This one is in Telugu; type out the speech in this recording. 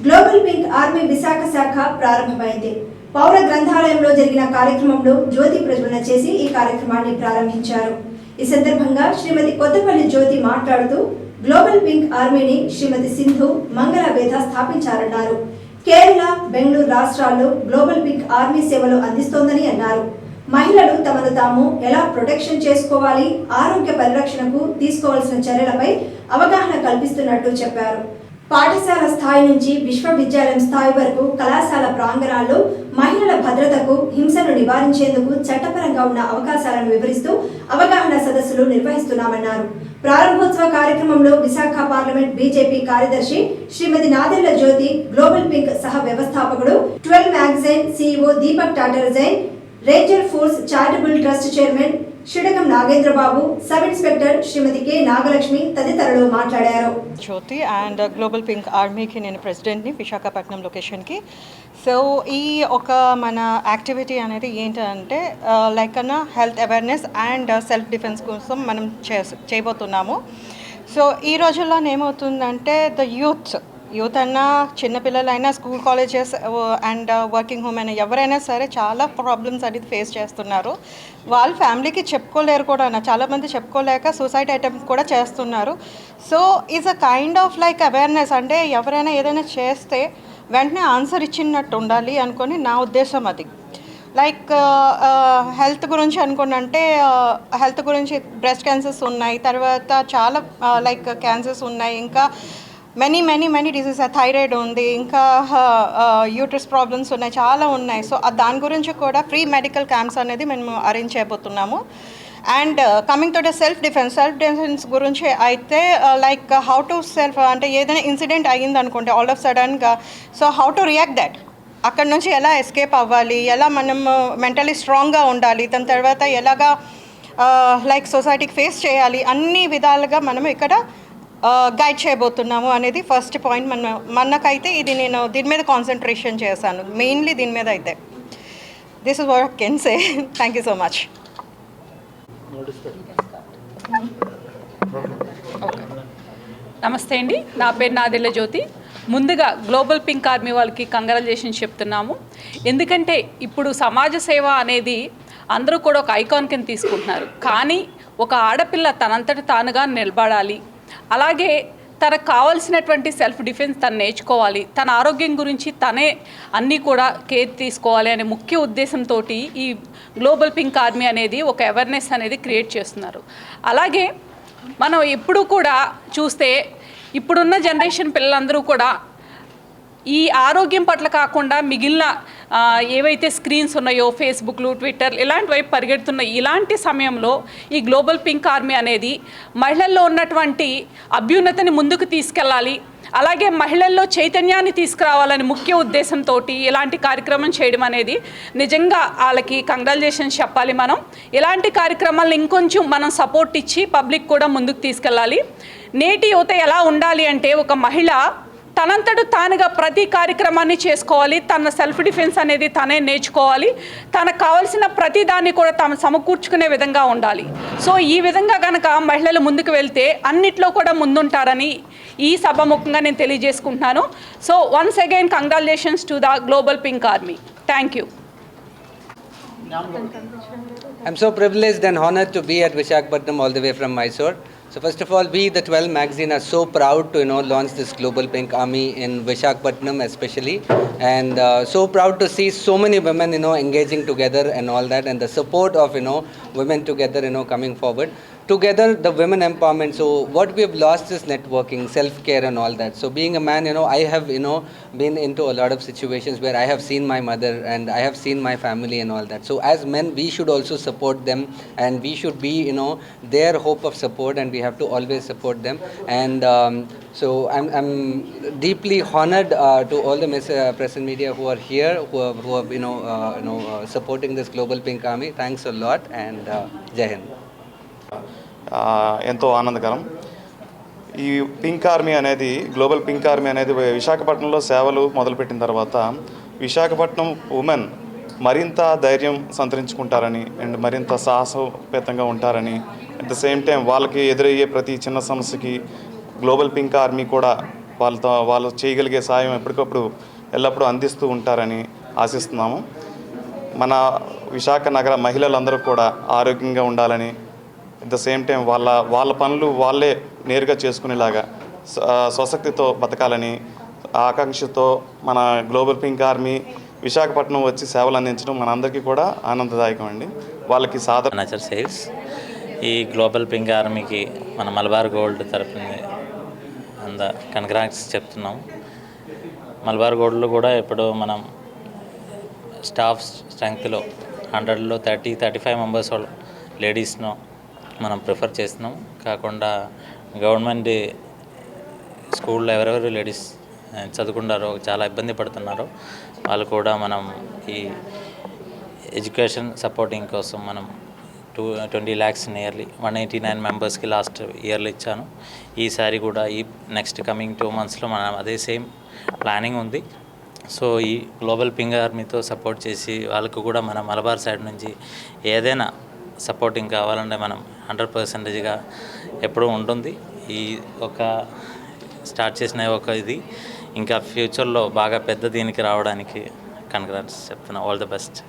గ్లోబల్ పింక్ ఆర్మీ విశాఖ శాఖ ప్రారంభమైంది. పౌర గ్రంథాలయంలో జరిగిన కార్యక్రమంలో జ్యోతి ప్రజ్వలన చేసి ఈ కార్యక్రమాన్ని ప్రారంభించారు. ఈ సందర్భంగా శ్రీమతి కొత్తపల్లి జ్యోతి మాట్లాడుతూ గ్లోబల్ పింక్ ఆర్మీని శ్రీమతి సింధు మంగళవేద స్థాపించారన్నారు. కేరళ, బెంగళూరు రాష్ట్రాల్లో గ్లోబల్ పింక్ ఆర్మీ సేవలు అందిస్తోందని అన్నారు. మహిళలు తమను తాము ఎలా ప్రొటెక్షన్ చేసుకోవాలి, ఆరోగ్య పరిరక్షణకు తీసుకోవాల్సిన చర్యలపై అవగాహన కల్పిస్తున్నట్టు చెప్పారు. పాఠశాల స్థాయి నుంచి విశ్వవిద్యాలయం స్థాయి వరకు కళాశాల ప్రాంగణాల్లో మహిళల భద్రతకు, హింసను నివారించేందుకు చట్టపరంగా ఉన్న అవకాశాలను వివరిస్తూ అవగాహన సదస్సులు నిర్వహిస్తున్నామన్నారు. ప్రారంభోత్సవ కార్యక్రమంలో విశాఖ పార్లమెంట్ బీజేపీ కార్యదర్శి శ్రీమతి నాదెళ్ల జ్యోతి, గ్లోబల్ పింక్ సహ వ్యవస్థాపకుడు 12 మ్యాగజైన్ CEO దీపక్ టాటర్జైన్, ranger force charitable trust chairman Shidagam Nagendrababu, sub inspector Shrimati K Nagalakshmi తదితరులు మాట్లాడారు. జ్యోతి అండ్ గ్లోబల్ పింక్ ఆర్మీకి నేను ప్రెసిడెంట్ని, విశాఖపట్నం లొకేషన్కి. సో ఈ ఒక మన యాక్టివిటీ అనేది ఏంటంటే లైక్ అన్న health awareness and self defence కోసం మనం చేయబోతున్నాము. సో ఈ రోజుల్లో ఏమవుతుందంటే యూత్ అన్నా, చిన్నపిల్లలైనా, school colleges and working women ఎవరైనా సరే చాలా ప్రాబ్లమ్స్ అనేది ఫేస్ చేస్తున్నారు. వాళ్ళ ఫ్యామిలీకి చెప్పుకోలేరు కూడా, చాలామంది చెప్పుకోలేక సూసైడ్ అటెంప్ట్ కూడా చేస్తున్నారు. So is a kind of like awareness, అంటే ఎవరైనా ఏదైనా చేస్తే వెంటనే ఆన్సర్ ఇచ్చినట్టు ఉండాలి అనుకొని నా ఉద్దేశం అది. లైక్ హెల్త్ గురించి అనుకున్నంటే హెల్త్ గురించి బ్రెస్ట్ క్యాన్సర్స్ ఉన్నాయి, తర్వాత చాలా లైక్ క్యాన్సర్స్ ఉన్నాయి, ఇంకా మెనీ డిసీజ్, థైరాయిడ్ ఉంది, ఇంకా యూట్రస్ ప్రాబ్లమ్స్ ఉన్నాయి, చాలా ఉన్నాయి. సో దాని గురించి కూడా ఫ్రీ మెడికల్ క్యాంప్స్ అనేది మేము అరేంజ్ చేయబోతున్నాము. And coming to the self defence గురించి అయితే లైక్ హౌ టు సెల్ఫ్, అంటే ఏదైనా ఇన్సిడెంట్ అయ్యింది అనుకుంటే ఆల్ ఆఫ్ సడన్గా, so how to react that, అక్కడ నుంచి ఎలా ఎస్కేప్ అవ్వాలి, ఎలా మనం మెంటలీ స్ట్రాంగ్గా ఉండాలి, దాని తర్వాత ఎలాగా లైక్ సొసైటీకి ఫేస్ చేయాలి, అన్ని విధాలుగా మనం ఇక్కడ గైడ్ చేయబోతున్నాము అనేది ఫస్ట్ పాయింట్. మనకైతే ఇది నేను దీని మీద కాన్సన్ట్రేషన్ చేశాను, మెయిన్లీ దీని మీద అయితే. This is what I can say. Thank you so much. నమస్తే అండి, నా పేరు నాదెళ్ల జ్యోతి. ముందుగా గ్లోబల్ పింక్ ఆర్మీ వాళ్ళకి కంగ్రాచులేషన్స్ చెప్తున్నాము. ఎందుకంటే ఇప్పుడు సమాజ సేవ అనేది అందరూ కూడా ఒక ఐకాన్ కింద తీసుకుంటున్నారు, కానీ ఒక ఆడపిల్ల తనంతట తానుగా నిలబడాలి, అలాగే తనకు కావాల్సినటువంటి సెల్ఫ్ డిఫెన్స్ తను నేర్చుకోవాలి, తన ఆరోగ్యం గురించి తనే అన్నీ కూడా కేర్ తీసుకోవాలి అనే ముఖ్య ఉద్దేశంతో ఈ గ్లోబల్ పింక్ ఆర్మీ అనేది ఒక అవేర్నెస్ అనేది క్రియేట్ చేస్తున్నారు. అలాగే మనం ఎప్పుడూ కూడా చూస్తే ఇప్పుడున్న జనరేషన్ పిల్లలందరూ కూడా ఈ ఆరోగ్యం పట్ల కాకుండా మిగిలిన ఏవైతే స్క్రీన్స్ ఉన్నాయో, ఫేస్బుక్లు, ట్విట్టర్ ఇలాంటి వైపు పరిగెడుతున్న ఇలాంటి సమయంలో ఈ గ్లోబల్ పింక్ ఆర్మీ అనేది మహిళల్లో ఉన్నటువంటి అభ్యున్నతిని ముందుకు తీసుకెళ్ళాలి, అలాగే మహిళల్లో చైతన్యాన్ని తీసుకురావాలని ముఖ్య ఉద్దేశంతో ఇలాంటి కార్యక్రమం చేయడం అనేది నిజంగా వాళ్ళకి కంగ్రాచులేషన్స్ చెప్పాలి. మనం ఇలాంటి కార్యక్రమాలను ఇంకొంచెం మనం సపోర్ట్ ఇచ్చి పబ్లిక్ కూడా ముందుకు తీసుకెళ్ళాలి. నేటి యువత ఎలా ఉండాలి అంటే, ఒక మహిళ తనంతట తానుగా ప్రతి కార్యక్రమాన్ని చేసుకోవాలి, తన సెల్ఫ్ డిఫెన్స్ అనేది తనే నేర్చుకోవాలి, తనకు కావాల్సిన ప్రతి దాన్ని కూడా తాము సమకూర్చుకునే విధంగా ఉండాలి. సో ఈ విధంగా కనుక మహిళలు ముందుకు వెళ్తే అన్నిట్లో కూడా ముందుంటారని ఈ సభాముఖంగా నేను తెలియజేసుకుంటున్నాను. So once again congratulations to the global pink army. Thank you. I'm so privileged and honored to be at Visakhapatnam all the way from Mysore. So first of all, we the 12 magazine are so proud to launch this Global Pink Army in Visakhapatnam especially, and so proud to see so many women engaging together and all that, and the support of women together coming forward. Together the women empowerment. So what we have lost is networking, self-care and all that. So being a man, I have been into a lot of situations where I have seen my mother and I have seen my family and all that. So as men, we should also support them, and we should be their hope of support, and we have to always support them. And so I'm deeply honored to all the press and media who are here, who have supporting this Global Pink Army. Thanks a lot, and Jai Hind. ఎంతో ఆనందకరం. ఈ పింక్ ఆర్మీ అనేది, గ్లోబల్ పింక్ ఆర్మీ అనేది విశాఖపట్నంలో సేవలు మొదలుపెట్టిన తర్వాత విశాఖపట్నం ఉమెన్ మరింత ధైర్యం సంతరించుకుంటారని, అండ్ మరింత సాహసోపేతంగా ఉంటారని, అట్ ద సేమ్ టైం వాళ్ళకి ఎదురయ్యే ప్రతి చిన్న సమస్యకి గ్లోబల్ పింక్ ఆర్మీ కూడా వాళ్ళు చేయగలిగే సాయం ఎప్పటికప్పుడు ఎల్లప్పుడూ అందిస్తూ ఉంటారని ఆశిస్తున్నాము. మన విశాఖ నగర మహిళలందరూ కూడా ఆరోగ్యంగా ఉండాలని, అట్ ద సేమ్ టైం వాళ్ళ పనులు వాళ్ళే నేరుగా చేసుకునేలాగా స్వశక్తితో బతకాలని ఆకాంక్షతో మన గ్లోబల్ పింక్ ఆర్మీ విశాఖపట్నం వచ్చి సేవలు అందించడం మనందరికీ కూడా ఆనందదాయకం అండి. వాళ్ళకి నేచర్ సేల్స్ ఈ గ్లోబల్ పింక్ ఆర్మీకి మన మలబార్ గోల్డ్ తరపున కంగ్రాట్స్ చెప్తున్నాం. మలబార్ గోల్డ్లో కూడా ఇప్పుడు మనం స్టాఫ్ స్ట్రెంగ్త్లో 100లో 35 మెంబర్స్ లేడీస్ను మనం ప్రిఫర్ చేస్తున్నాం. కాకుండా గవర్నమెంట్ స్కూల్లో ఎవరెవరు లేడీస్ చదువుకుంటారో చాలా ఇబ్బంది పడుతున్నారో వాళ్ళు కూడా మనం ఈ ఎడ్యుకేషన్ సపోర్టింగ్ కోసం మనం 20 lakhs నియర్లీ 189 మెంబర్స్కి లాస్ట్ ఇయర్లో ఇచ్చాను. ఈసారి కూడా ఈ నెక్స్ట్ కమింగ్ 2 monthsలో మనం అదే సేమ్ ప్లానింగ్ ఉంది. సో ఈ గ్లోబల్ పింక్ ఆర్మీతో సపోర్ట్ చేసి వాళ్ళకు కూడా మన మలబార్ సైడ్ నుంచి ఏదైనా సపోర్టింగ్ కావాలంటే మనం 100%గా ఎప్పుడూ ఉంటుంది. ఈ ఒక స్టార్ట్ చేసిన ఒక ఇది ఇంకా ఫ్యూచర్లో బాగా పెద్ద దీనికి రావడానికి కంగ్రాట్స్ చెప్తున్నా. All the best.